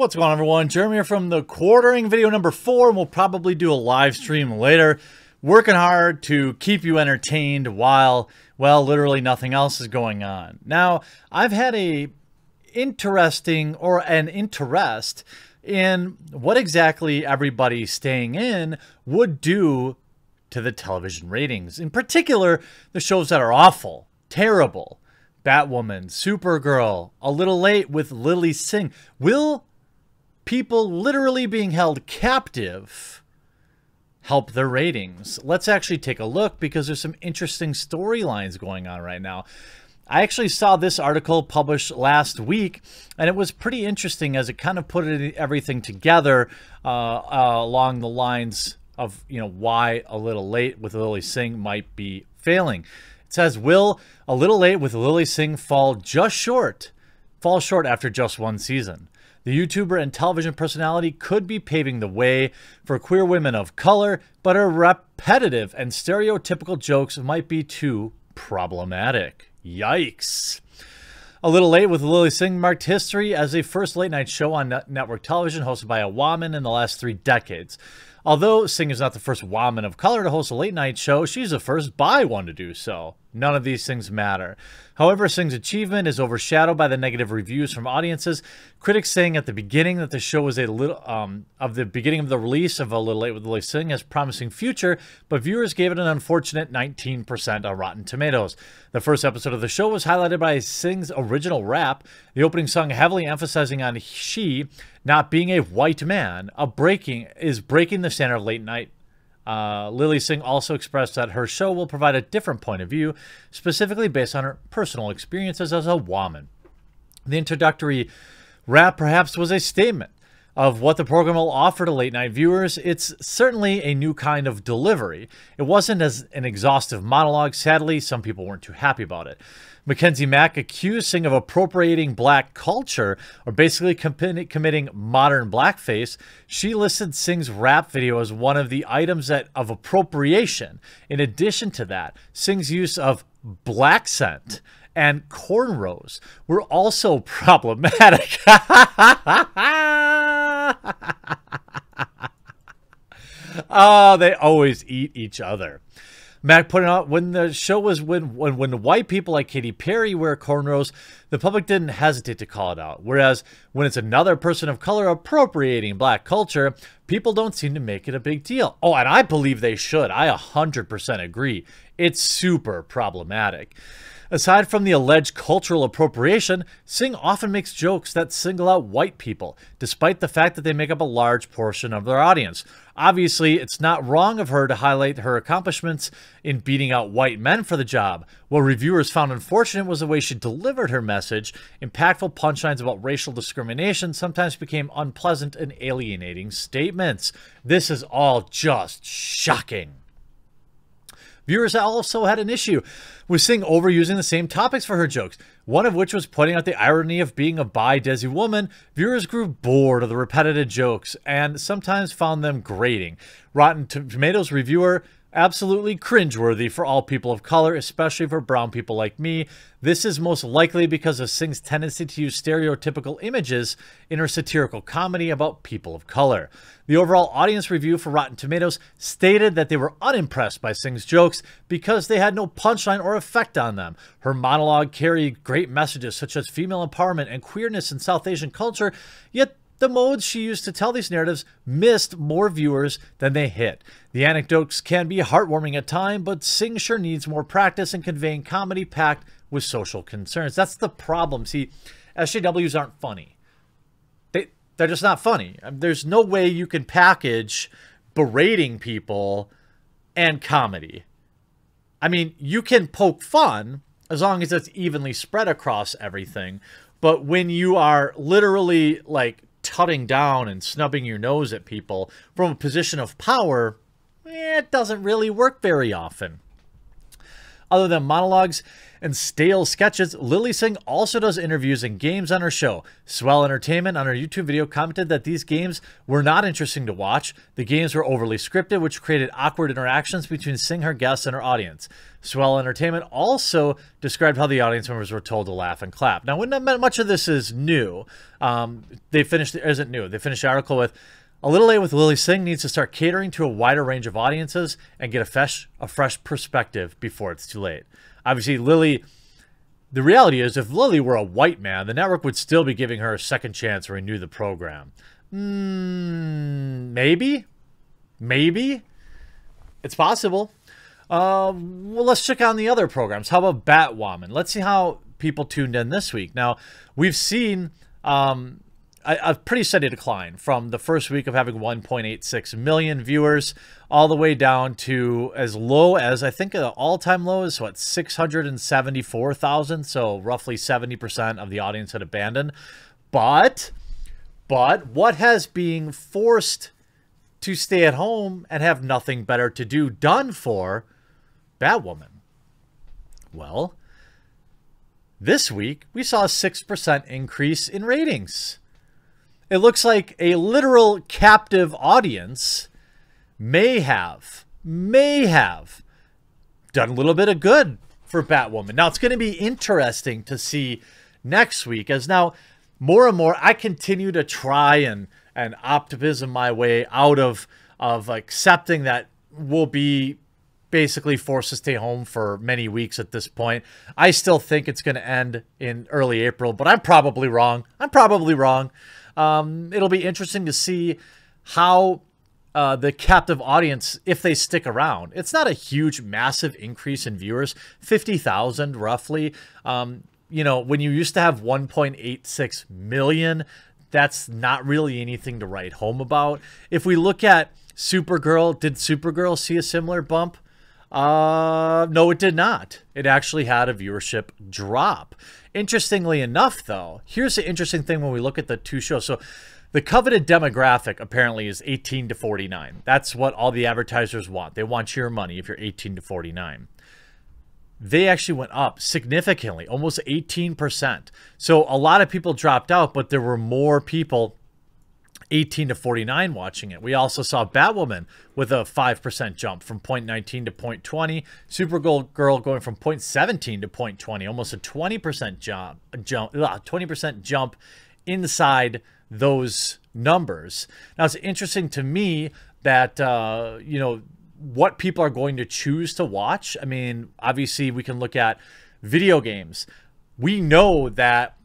What's going on, everyone? Jeremy here from the quartering video number 4, and we'll probably do a live stream later. Working hard to keep you entertained while, well, literally nothing else is going on. Now, I've had an interest in what exactly everybody staying in would do to the television ratings. In particular, the shows that are awful, terrible. Batwoman, Supergirl, A Little Late with Lilly Singh. Will people literally being held captive help their ratings? Let's actually take a look, because there's some interesting storylines going on right now. I actually saw this article published last week, and it was pretty interesting as it kind of put everything together along the lines of, why A Little Late with Lilly Singh might be failing. It says, will A Little Late with Lilly Singh fall short after just one season? The YouTuber and television personality could be paving the way for queer women of color, but her repetitive and stereotypical jokes might be too problematic. Yikes. A Little Late with Lilly Singh marked history as the first late-night show on network television hosted by a woman in the last 3 decades. Although Singh is not the first woman of color to host a late-night show, she's the first bi one to do so. None of these things matter. However, Singh's achievement is overshadowed by the negative reviews from audiences. Critics saying at the beginning that the show was the beginning of the release of A Little Late with Lilly Singh has promising future, but viewers gave it an unfortunate 19% on Rotten Tomatoes. The first episode of the show was highlighted by Singh's original rap, the opening song heavily emphasizing on she not being a white man, breaking the standard of late night. Lilly Singh also expressed that her show will provide a different point of view, specifically based on her personal experiences as a woman. The introductory rap perhaps was a statement of what the program will offer to late-night viewers. It's certainly a new kind of delivery. It wasn't as an exhaustive monologue. Sadly, some people weren't too happy about it. Mackenzie Mack accused Singh of appropriating black culture, or basically committing modern blackface. She listed Singh's rap video as one of the items of appropriation. In addition to that, Singh's use of black scent and cornrows were also problematic. Oh, they always eat each other. Mac pointed out when the show was when white people like Katy Perry wear cornrows, the public didn't hesitate to call it out. Whereas when it's another person of color appropriating black culture, people don't seem to make it a big deal. Oh, and I believe they should. I 100% agree. It's super problematic. Aside from the alleged cultural appropriation, Singh often makes jokes that single out white people, despite the fact that they make up a large portion of their audience. Obviously, it's not wrong of her to highlight her accomplishments in beating out white men for the job. What reviewers found unfortunate was the way she delivered her message. Impactful punchlines about racial discrimination sometimes became unpleasant and alienating statements. This is all just shocking. Viewers also had an issue with Singh overusing the same topics for her jokes, one of which was pointing out the irony of being a bi-desi woman. Viewers grew bored of the repetitive jokes and sometimes found them grating. Rotten Tomatoes reviewer, absolutely cringeworthy for all people of color, especially for brown people like me. This is most likely because of Singh's tendency to use stereotypical images in her satirical comedy about people of color. The overall audience review for Rotten Tomatoes stated that they were unimpressed by Singh's jokes because they had no punchline or effect on them. Her monologue carried great messages such as female empowerment and queerness in South Asian culture, yet the modes she used to tell these narratives missed more viewers than they hit. The anecdotes can be heartwarming at times, but Singh sure needs more practice in conveying comedy packed with social concerns. That's the problem. See, SJWs aren't funny. They're just not funny. There's no way you can package berating people and comedy. I mean, you can poke fun as long as it's evenly spread across everything. But when you are literally like tutting down and snubbing your nose at people from a position of power, it doesn't really work very often. Other than monologues and stale sketches, Lilly Singh also does interviews and games on her show. Swell Entertainment on her YouTube video commented that these games were not interesting to watch. The games were overly scripted, which created awkward interactions between Singh, her guests, and her audience. Swell Entertainment also described how the audience members were told to laugh and clap. Now, not much of this is new. They finished the article with, "A Little Late with Lilly Singh needs to start catering to a wider range of audiences and get a fresh perspective before it's too late." Obviously, Lilly, the reality is, if Lilly were a white man, the network would still be giving her a second chance to renew the program. Maybe. It's possible. Well, let's check on the other programs. How about Batwoman? Let's see how people tuned in this week. Now, we've seen a pretty steady decline from the first week of having 1.86 million viewers all the way down to as low as, I think the all-time low is, what, 674,000? So roughly 70% of the audience had abandoned. But what has being forced to stay at home and have nothing better to do done for Batwoman? Well, this week we saw a 6% increase in ratings. It looks like a literal captive audience may have done a little bit of good for Batwoman. Now, it's going to be interesting to see next week, as now more and more I continue to try and optimism my way out of accepting that we'll be basically forced to stay home for many weeks at this point. I still think it's going to end in early April, but I'm probably wrong. It'll be interesting to see how the captive audience, if they stick around. It's not a huge, massive increase in viewers, 50,000 roughly. You know, when you used to have 1.86 million, that's not really anything to write home about. If we look at Supergirl, did Supergirl see a similar bump? No, it did not. It actually had a viewership drop. Interestingly enough, though, here's the interesting thing when we look at the two shows. So the coveted demographic apparently is 18 to 49. That's what all the advertisers want. They want your money if you're 18 to 49. They actually went up significantly, almost 18%. So a lot of people dropped out, but there were more people 18 to 49 watching it. We also saw Batwoman with a 5% jump from 0.19 to 0.20. Supergirl going from 0.17 to 0.20, almost a 20% jump inside those numbers. Now, it's interesting to me that you know, what people are going to choose to watch. I mean, obviously we can look at video games. We know that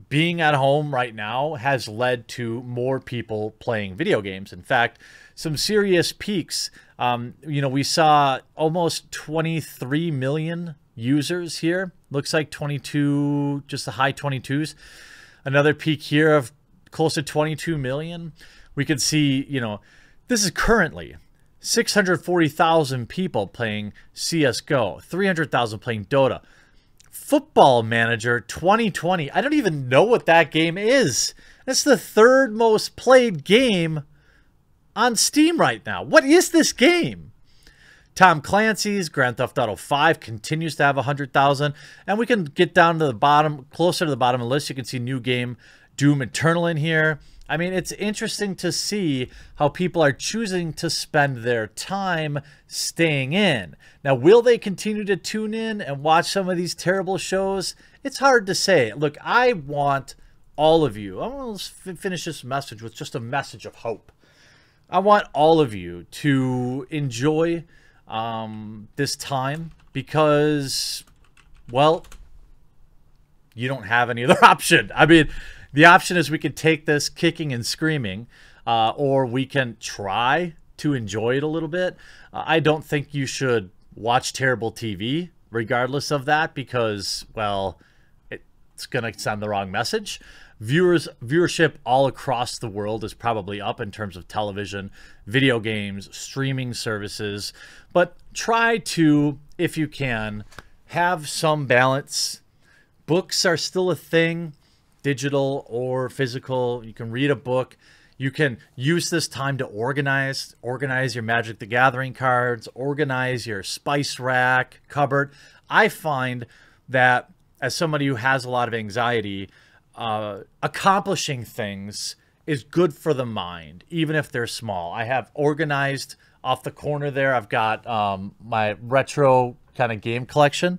being at home right now has led to more people playing video games. In fact, some serious peaks. You know, we saw almost 23 million users here. Looks like 22, just the high 22s. Another peak here of close to 22 million. We could see, you know, this is currently 640,000 people playing CSGO, 300,000 playing Dota. Football Manager 2020. I don't even know what that game is. That's the third most played game on Steam right now. What is this game? Tom Clancy's Grand Theft Auto 5 continues to have 100,000. And we can get down to the bottom, closer to the bottom of the list. You can see new game Doom Eternal in here. I mean, it's interesting to see how people are choosing to spend their time staying in. Now, will they continue to tune in and watch some of these terrible shows? It's hard to say. Look, I want all of you. I'm going to finish this message with just a message of hope. I want all of you to enjoy this time because, well, you don't have any other option. I mean, the option is we could take this kicking and screaming, or we can try to enjoy it a little bit. I don't think you should watch terrible TV regardless of that because, well, it's going to send the wrong message. Viewership all across the world is probably up in terms of television, video games, streaming services. But try to, if you can, have some balance. Books are still a thing. Digital or physical. You can read a book. You can use this time to organize your Magic the Gathering cards, organize your spice rack, cupboard. I find that as somebody who has a lot of anxiety, accomplishing things is good for the mind, even if they're small. I have organized off the corner there. I've got my retro kind of game collection.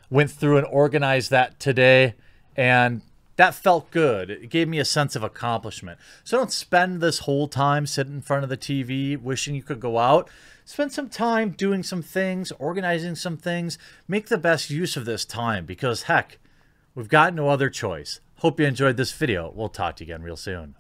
Went through and organized that today, and that felt good. It gave me a sense of accomplishment. So don't spend this whole time sitting in front of the TV wishing you could go out. Spend some time doing some things, organizing some things. Make the best use of this time because, heck, we've got no other choice. Hope you enjoyed this video. We'll talk to you again real soon.